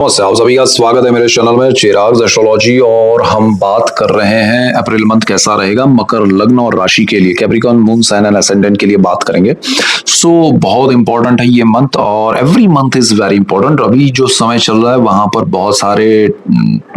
नमस्ते, आप सभी का स्वागत है मेरे चैनल में चिराग एस्ट्रोलॉजी। और हम बात कर रहे हैं अप्रैल मंथ कैसा रहेगा मकर लग्न और राशि के लिए, Capricorn moon sign and ascendant के लिए बात करेंगे। बहुत इंपॉर्टेंट है ये मंथ, और every month is very important. अभी जो समय चल रहा है वहां पर बहुत सारे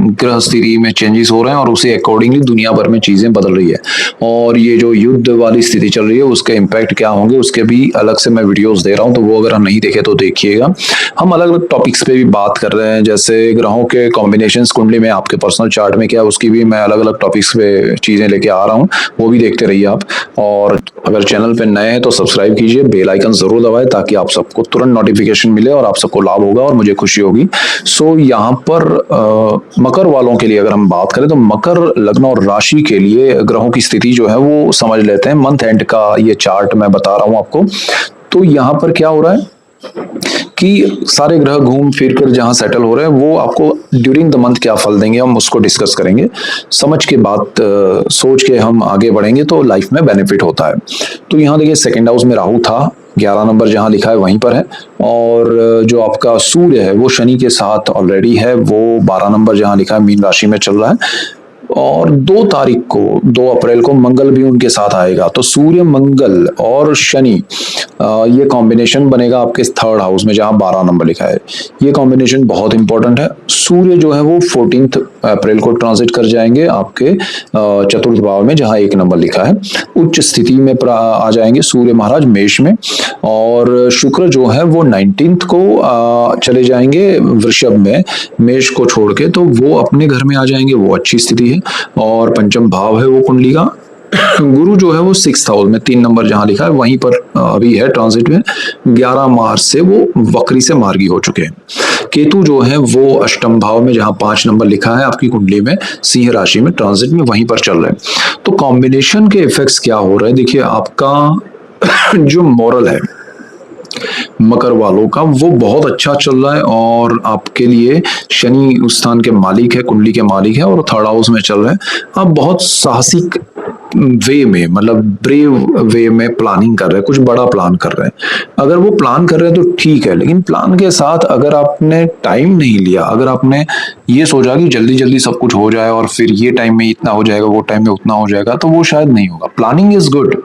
ग्रह स्थिति में चेंजेस हो रहे हैं और उसे अकॉर्डिंगली दुनिया भर में चीजें बदल रही है। और ये जो युद्ध वाली स्थिति चल रही है उसके इम्पैक्ट क्या होंगे उसके भी अलग से मैं वीडियोस दे रहा हूँ, तो वो अगर हम नहीं देखे तो देखिएगा। हम अलग अलग टॉपिक्स पे भी बात कर रहे हैं, जैसे ग्रहों के कॉम्बिनेशंस कुंडली में आपके पर्सनल चार्ट में क्या है उसकी भी मैं अलग अलग टॉपिक्स पे चीजें लेके आ रहा हूँ, वो भी देखते रहिए आप। और अगर चैनल पे नए हैं तो सब्सक्राइब कीजिए, बेल आइकन जरूर दबाएं ताकि आप सबको तुरंत नोटिफिकेशन मिले और आप सबको लाभ होगा और मुझे खुशी होगी। यहाँ पर मकर वालों के लिए अगर हम बात करें तो मकर लग्न और राशि के लिए ग्रहों की स्थिति जो है वो समझ लेते हैं। मंथ एंड का ये चार्ट मैं बता रहा हूं आपको। तो यहाँ पर क्या हो रहा है कि सारे ग्रह घूम फिर कर जहां सेटल हो रहे हैं वो आपको ड्यूरिंग द मंथ क्या फल देंगे हम उसको डिस्कस करेंगे। समझ के बात सोच के हम आगे बढ़ेंगे तो लाइफ में बेनिफिट होता है। तो यहाँ देखिए सेकंड हाउस में राहु था, 11 नंबर जहां लिखा है वहीं पर है। और जो आपका सूर्य है वो शनि के साथ ऑलरेडी है, वो 12 नंबर जहां लिखा है मीन राशि में चल रहा है। और 2 तारीख को 2 अप्रैल को मंगल भी उनके साथ आएगा। तो सूर्य मंगल और शनि ये कॉम्बिनेशन बनेगा आपके थर्ड हाउस में जहां 12 नंबर लिखा है। ये कॉम्बिनेशन बहुत इंपॉर्टेंट है। सूर्य जो है वो 14 अप्रैल को ट्रांजिट कर जाएंगे आपके चतुर्थ भाव में जहां 1 नंबर लिखा है। उच्च स्थिति में आ जाएंगे सूर्य महाराज मेष में। और शुक्र जो है वो 19 को चले जाएंगे वृषभ में, मेष को छोड़ के, तो वो अपने घर में आ जाएंगे, वो अच्छी स्थिति है। और पंचम भाव है वो कुंडली का। गुरु जो है वो 6th हाउस में 3 नंबर जहां लिखा है वहीं पर अभी है ट्रांजिट में। 11 मार्च से वो वक्री से मार्गी हो चुके हैं। केतु जो है वो अष्टम भाव में जहां 5 नंबर लिखा है आपकी कुंडली में सिंह राशि में ट्रांजिट में वहीं पर चल रहे हैं। तो कॉम्बिनेशन के इफेक्ट्स क्या हो रहे हैं देखिए, आपका जो मॉरल है मकर वालों का वो बहुत अच्छा चल रहा है। और आपके लिए शनि उस स्थान के मालिक है, कुंडली के मालिक है, और थर्ड हाउस में चल रहे हैं। आप बहुत साहसिक वे में, मतलब ब्रेव वे में प्लानिंग कर रहे हैं, कुछ बड़ा प्लान कर रहे हैं। अगर वो प्लान कर रहे हैं तो ठीक है, लेकिन प्लान के साथ अगर आपने टाइम नहीं लिया, अगर आपने ये सोचा कि जल्दी जल्दी सब कुछ हो जाए और फिर ये टाइम में इतना हो जाएगा वो टाइम में उतना हो जाएगा, तो वो शायद नहीं होगा। प्लानिंग इज गुड,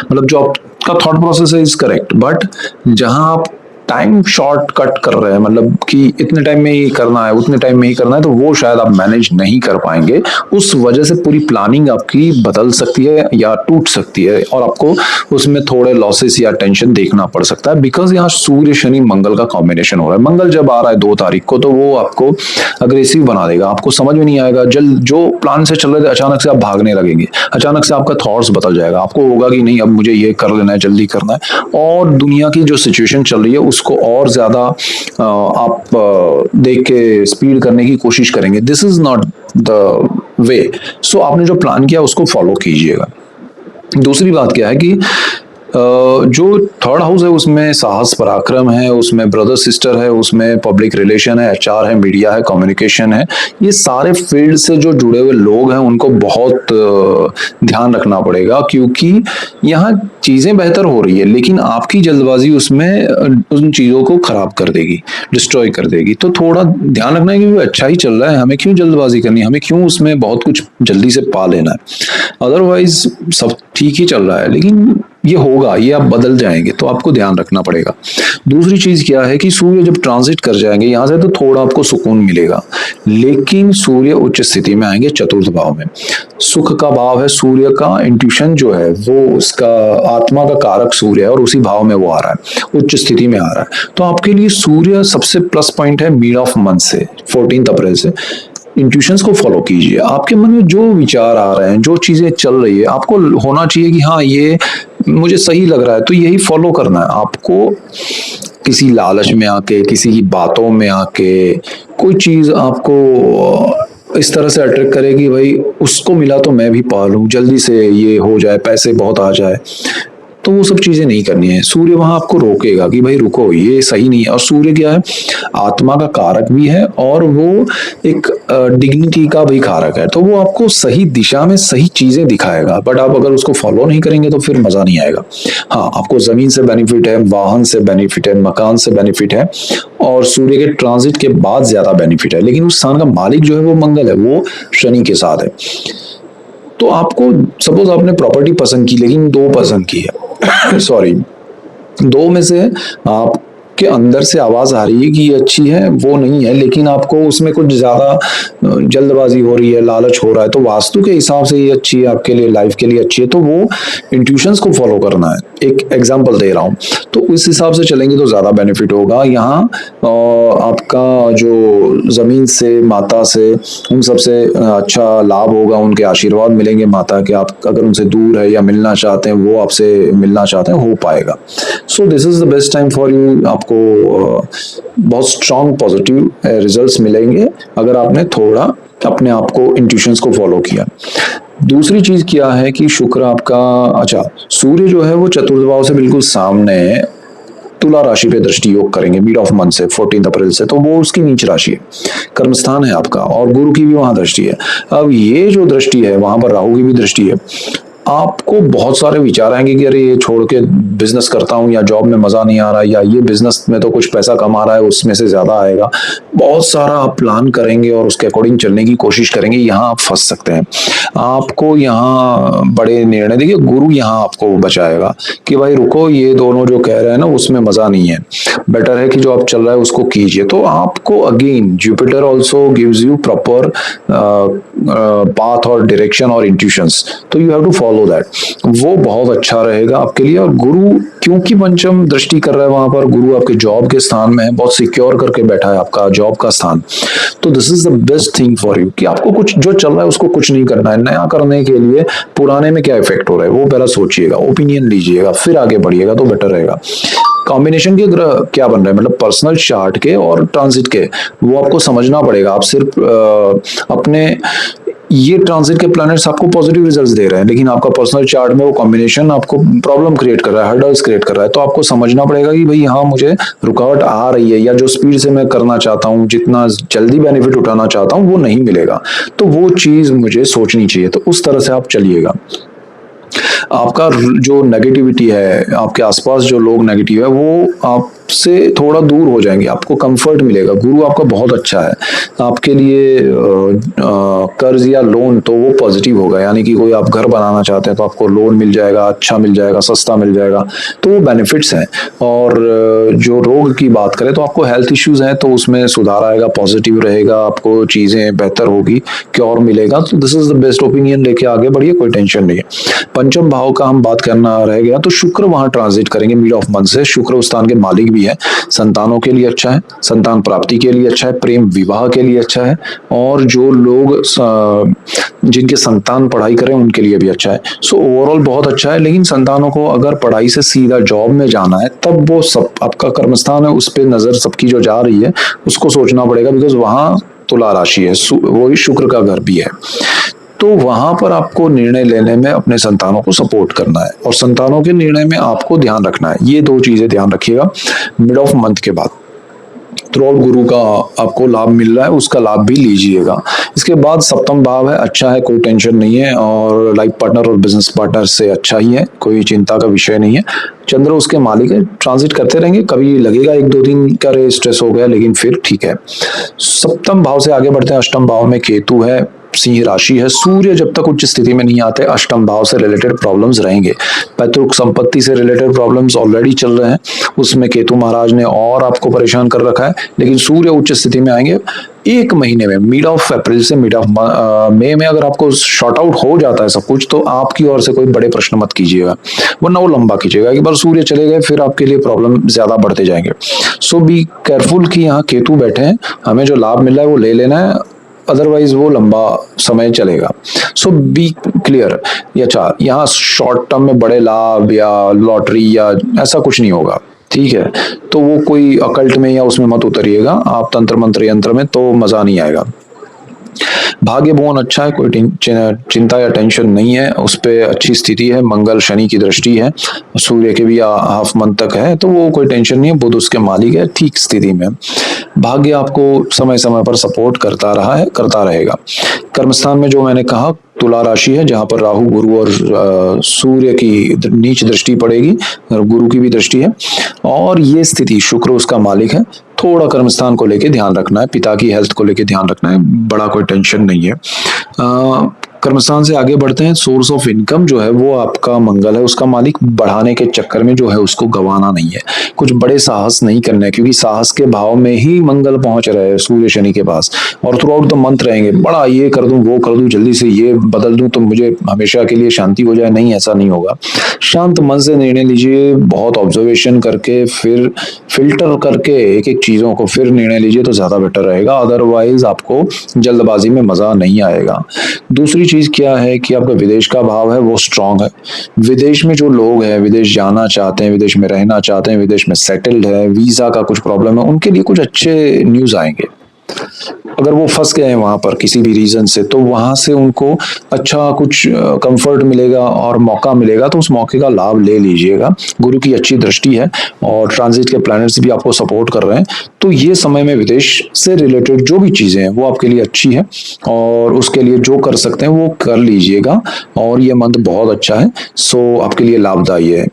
मतलब जो आपका थॉट प्रोसेस है इज करेक्ट, बट जहां आप टाइम शॉर्ट कट कर रहे हैं, मतलब कि इतने टाइम में ही करना है उतने टाइम में ही करना है, तो वो शायद आप मैनेज नहीं कर पाएंगे। उस वजह से पूरी प्लानिंग आपकी बदल सकती है या टूट सकती है और आपको उसमें थोड़े लॉसेस या टेंशन देखना पड़ सकता है। बिकॉज यहाँ सूर्य शनि मंगल का कॉम्बिनेशन हो रहा है। मंगल जब आ रहा है 2 तारीख को, तो वो आपको अग्रेसिव बना देगा, आपको समझ में नहीं आएगा। जल्द जो प्लान से चल रहे थे अचानक से आप भागने लगेंगे, अचानक से आपका थॉट्स बदल जाएगा, आपको होगा कि नहीं अब मुझे ये कर लेना है, जल्दी करना है। और दुनिया की जो सिचुएशन चल रही है उसको और ज्यादा आप देख के स्पीड करने की कोशिश करेंगे। This is not the way. So आपने जो प्लान किया उसको फॉलो कीजिएगा। दूसरी बात क्या है कि जो थर्ड हाउस है उसमें साहस पराक्रम है, उसमें ब्रदर सिस्टर है, उसमें पब्लिक रिलेशन है, एचआर है, मीडिया है, कम्युनिकेशन है। ये सारे फील्ड से जो जुड़े हुए लोग हैं उनको बहुत ध्यान रखना पड़ेगा, क्योंकि यहाँ चीजें बेहतर हो रही है लेकिन आपकी जल्दबाजी उसमें उन चीजों को खराब कर देगी, डिस्ट्रॉय कर देगी। तो थोड़ा ध्यान रखना है कि वो अच्छा ही चल रहा है, हमें क्यों जल्दबाजी करनी है, हमें क्यों उसमें बहुत कुछ जल्दी से पा लेना है। अदरवाइज सब ठीक ही चल रहा है, लेकिन ये होगा, ये आप बदल जाएंगे, तो आपको ध्यान रखना पड़ेगा। दूसरी चीज क्या है कि सूर्य जब ट्रांजिट कर जाएंगे यहां से तो थोड़ा आपको सुकून मिलेगा, लेकिन सूर्य उच्च स्थिति में आएंगे चतुर्थ भाव में। सुख का भाव है सूर्य का, इंट्यूशन जो है वो उसका आत्मा का कारक सूर्य है और उसी भाव में वो आ रहा है, उच्च स्थिति में आ रहा है। तो आपके लिए सूर्य सबसे प्लस पॉइंट है मिड ऑफ मंथ से 14 अप्रैल से। इंट्यूशंस को फॉलो कीजिए, आपके मन में जो विचार आ रहे हैं, जो चीजें चल रही है, आपको होना चाहिए कि हाँ ये मुझे सही लग रहा है, तो यही फॉलो करना है आपको। किसी लालच में आके, किसी की बातों में आके कोई चीज आपको इस तरह से अट्रैक्ट करेगी, भाई उसको मिला तो मैं भी पा लूं, जल्दी से ये हो जाए, पैसे बहुत आ जाए, तो वो सब चीजें नहीं करनी है। सूर्य वहां आपको रोकेगा कि भाई रुको, ये सही नहीं है। और सूर्य क्या है, आत्मा का कारक भी है और वो एक डिग्निटी का भी कारक है। तो वो आपको सही दिशा में सही चीजें दिखाएगा, बट आप अगर उसको फॉलो नहीं करेंगे तो फिर मजा नहीं आएगा। हाँ, आपको जमीन से बेनिफिट है, वाहन से बेनिफिट है, मकान से बेनिफिट है, और सूर्य के ट्रांजिट के बाद ज्यादा बेनिफिट है। लेकिन उस स्थान का मालिक जो है वो मंगल है, वो शनि के साथ है। तो आपको सपोज आपने प्रॉपर्टी पसंद की, लेकिन दो पसंद की है सॉरी, दो में से आपके अंदर से आवाज आ रही है कि ये अच्छी है, वो नहीं है, लेकिन आपको उसमें कुछ ज्यादा जल्दबाजी हो रही है, लालच हो रहा है, तो वास्तु के हिसाब से ये अच्छी है, आपके लिए लाइफ के लिए अच्छी है, तो वो इंट्यूशंस को फॉलो करना है। एक एग्जांपल दे रहा हूँ, तो उस हिसाब से चलेंगे तो ज्यादा बेनिफिट होगा। यहाँ आपका जो जमीन से, माता से, उन सबसे अच्छा लाभ होगा, उनके आशीर्वाद मिलेंगे माता के। आप अगर उनसे दूर है या मिलना चाहते हैं, वो आपसे मिलना चाहते हैं, हो पाएगा। So this is the best time for you. आपको बहुत स्ट्रांग पॉजिटिव रिजल्ट्स मिलेंगे अगर आपने थोड़ा अपने आप को, इंट्यूशंस को फॉलो किया। दूसरी चीज क्या है कि शुक्र आपका, अच्छा, सूर्य जो है वो चतुर्थ भाव से बिल्कुल सामने है, तुला राशि पे दृष्टि योग करेंगे मिड ऑफ मंथ से, 14 अप्रैल से, तो वो उसकी नीच राशि है, कर्मस्थान है आपका, और गुरु की भी वहां दृष्टि है। अब ये जो दृष्टि है, वहां पर राहु की भी दृष्टि है। आपको बहुत सारे विचार आएंगे कि अरे ये छोड़ के बिजनेस करता हूँ, या जॉब में मजा नहीं आ रहा, या ये बिजनेस में तो कुछ पैसा कमा रहा है, उसमें से ज्यादा आएगा। बहुत सारा आप प्लान करेंगे और उसके अकॉर्डिंग चलने की कोशिश करेंगे, यहाँ आप फंस सकते हैं। आपको यहाँ बड़े निर्णय, देखिए गुरु यहाँ आपको बचाएगा कि भाई रुको, ये दोनों जो कह रहे हैं ना उसमें मजा नहीं है, बेटर है कि जो आप चल रहा है उसको कीजिए। तो आपको again Jupiter also gives you proper path और डायरेक्शन और इंट्यूशंस, तो you have to follow that. वो बहुत अच्छा रहेगा आपके लिए। और गुरु क्योंकि पंचम दृष्टि कर रहा है वहां पर, गुरु आपके जॉब के स्थान में है, बहुत सिक्योर करके बैठा है आपका जॉब का स्थान। तो this is the best thing for you कि आपको कुछ जो चल रहा है उसको कुछ नहीं करना है। नया करने के लिए पुराने में क्या इफेक्ट हो रहा है वो पहला सोचिएगा, ओपिनियन लीजिएगा, फिर आगे बढ़िएगा तो बेटर रहेगा। कॉम्बिनेशन के ग्रह क्या बन रहे हैं, मतलब पर्सनल चार्ट के और ट्रांजिट के, वो आपको समझना पड़ेगा। आप सिर्फ अपने ये ट्रांजिट के प्लैनेट्स आपको पॉजिटिव रिजल्ट्स दे रहे हैं, लेकिन आपका पर्सनल चार्ट में वो कॉम्बिनेशन आपको प्रॉब्लम क्रिएट कर रहा है, हर्डल्स क्रिएट कर रहा है। तो आपको समझना पड़ेगा कि भाई हाँ, मुझे रुकावट आ रही है, या जो स्पीड से मैं करना चाहता हूँ, जितना जल्दी बेनिफिट उठाना चाहता हूँ, वो नहीं मिलेगा। तो वो चीज मुझे सोचनी चाहिए। तो उस तरह से आप चलिएगा। आपका जो नेगेटिविटी है, आपके आसपास जो लोग नेगेटिव है, वो आपसे थोड़ा दूर हो जाएंगे, आपको कंफर्ट मिलेगा। गुरु आपका बहुत अच्छा है आपके लिए। कर्ज या लोन तो वो पॉजिटिव होगा, यानी कि कोई आप घर बनाना चाहते हैं तो आपको लोन मिल जाएगा, अच्छा मिल जाएगा, सस्ता मिल जाएगा, तो वो बेनिफिट्स हैं। और जो रोग की बात करें तो आपको हेल्थ इश्यूज हैं, तो उसमें सुधार आएगा, पॉजिटिव रहेगा, आपको चीजें बेहतर होगी, क्योर मिलेगा। तो this is the best opinion, लेके आगे बढ़िए, कोई टेंशन नहीं है। पंचम भाव का हम बात करना रह गया, तो शुक्र वहां ट्रांजिट करेंगे मिड ऑफ मंथ से। शुक्र उस स्थान के मालिक भी है, संतानों के लिए अच्छा है, संतान प्राप्ति के लिए अच्छा है, प्रेम विवाह के लिए अच्छा है, और जो लोग जिनके संतान पढ़ाई करें उनके लिए भी अच्छा है। सो ओवरऑल बहुत अच्छा है। लेकिन संतानों को अगर पढ़ाई से सीधा जॉब में जाना है, तब वो सब आपका कर्मस्थान है, उस पर नजर सबकी जो जा रही है उसको सोचना पड़ेगा, बिकॉज वहां तुला राशि है, वही शुक्र का घर भी है। तो वहां पर आपको निर्णय लेने में अपने संतानों को सपोर्ट करना है, और संतानों के निर्णय में आपको ध्यान रखना है। ये दो चीजें ध्यान रखिएगा मिड ऑफ मंथ के बाद। थ्रू गुरु का आपको लाभ मिल रहा है, उसका लाभ भी लीजिएगा। इसके बाद सप्तम भाव है, अच्छा है, कोई टेंशन नहीं है, और लाइफ पार्टनर और बिजनेस पार्टनर से अच्छा ही है, कोई चिंता का विषय नहीं है। चंद्र उसके मालिक है, ट्रांजिट करते रहेंगे, कभी लगेगा एक दो दिन का स्ट्रेस हो गया, लेकिन फिर ठीक है। सप्तम भाव से आगे बढ़ते हैं, अष्टम भाव में केतु है, सिंह राशि है। सूर्य जब तक उच्च स्थिति में नहीं आते, अष्टम भाव से रिलेटेड प्रॉब्लम्स रहेंगे। पैतृक संपत्ति से रिलेटेड प्रॉब्लम्स ऑलरेडी चल रहे हैं, उसमें केतु महाराज ने और आपको परेशान कर रखा है। लेकिन सूर्य उच्च स्थिति में आएंगे एक महीने में, मिड ऑफ अप्रैल से मिड ऑफ मई में। अगर आपको शॉर्ट आउट हो जाता है सब कुछ, तो आपकी ओर से कोई बड़े प्रश्न मत कीजिएगा, वरना वो लंबा कीजिएगा। एक बार सूर्य चले गए, फिर आपके लिए प्रॉब्लम ज्यादा बढ़ते जाएंगे। सो बी केयरफुल कि यहाँ केतु बैठे हैं, हमें जो लाभ मिल रहा है वो ले लेना है, अदरवाइज वो लंबा समय चलेगा। सो बी क्लियर। या चार, यहाँ शॉर्ट टर्म में बड़े लाभ या लॉटरी या ऐसा कुछ नहीं होगा, ठीक है। तो वो कोई अकल्ट में या उसमें मत उतरिएगा आप, तंत्र मंत्र यंत्र में, तो मजा नहीं आएगा। भाग्य बहुत अच्छा है, कोई चिंता या टेंशन नहीं है, उस पे अच्छी स्थिति है, मंगल शनि की दृष्टि है, सूर्य के भी हाफ मंथ तक है, तो वो कोई टेंशन नहीं है, बुध उसके मालिक है, ठीक स्थिति में। भाग्य आपको समय समय पर सपोर्ट करता रहा है, करता रहेगा। कर्मस्थान में जो मैंने कहा तुला राशि है, जहां पर राहु गुरु और सूर्य की नीच दृष्टि पड़ेगी और गुरु की भी दृष्टि है, और ये स्थिति शुक्र उसका मालिक है। थोड़ा कर्मस्थान को लेके ध्यान रखना है, पिता की हेल्थ को लेके ध्यान रखना है, बड़ा कोई टेंशन नहीं है। कर्मस्थान से आगे बढ़ते हैं। सोर्स ऑफ इनकम जो है वो आपका मंगल है, उसका मालिक, बढ़ाने के चक्कर में जो है उसको गंवाना नहीं है, कुछ बड़े साहस नहीं करने, क्योंकि साहस के भाव में ही मंगल पहुंच रहे हैं सूर्य शनि के पास, और थ्रू आउट द मंथ रहेंगे, बड़ा ये कर दूं वो कर दूं, जल्दी से ये बदल दूं तो मुझे हमेशा के लिए शांति हो जाए, नहीं ऐसा नहीं होगा। शांत मन से निर्णय लीजिए, बहुत ऑब्जर्वेशन करके फिर फिल्टर करके एक एक चीजों को फिर निर्णय लीजिए तो ज्यादा बेटर रहेगा, अदरवाइज आपको जल्दबाजी में मजा नहीं आएगा। दूसरी चीज क्या है कि आपका विदेश का भाव है वो स्ट्रांग है। विदेश में जो लोग हैं, विदेश जाना चाहते हैं, विदेश में रहना चाहते हैं, विदेश में सेटल्ड है, वीजा का कुछ प्रॉब्लम है, उनके लिए कुछ अच्छे न्यूज आएंगे। अगर वो फंस गए हैं वहां पर किसी भी रीजन से, तो वहां से उनको अच्छा कुछ कंफर्ट मिलेगा और मौका मिलेगा, तो उस मौके का लाभ ले लीजिएगा। गुरु की अच्छी दृष्टि है और ट्रांजिट के प्लैनेट्स भी आपको सपोर्ट कर रहे हैं, तो ये समय में विदेश से रिलेटेड जो भी चीजें हैं वो आपके लिए अच्छी है, और उसके लिए जो कर सकते हैं वो कर लीजिएगा, और ये मंथ बहुत अच्छा है, सो आपके लिए लाभदायी है।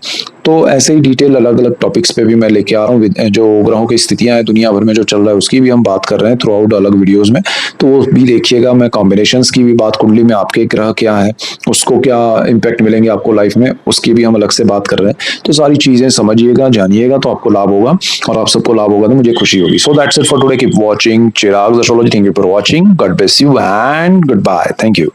तो ऐसे ही डिटेल अलग अलग टॉपिक्स पे भी मैं लेके आ रहा हूँ, जो ग्रहों की स्थितियां हैं दुनिया भर में जो चल रहा है उसकी भी हम बात कर रहे हैं थ्रू आउट अलग वीडियोस में, तो वो भी देखिएगा। मैं कॉम्बिनेशंस की भी बात, कुंडली में आपके ग्रह क्या है, उसको क्या इम्पैक्ट मिलेंगे आपको लाइफ में, उसकी भी हम अलग से बात कर रहे हैं। तो सारी चीजें समझिएगा, जानिएगा, तो आपको लाभ होगा, और आप सबको लाभ होगा तो मुझे खुशी होगी। So that's it for today, keep watching Chirag astrology. Thank you for watching, God bless you and goodbye, thank you.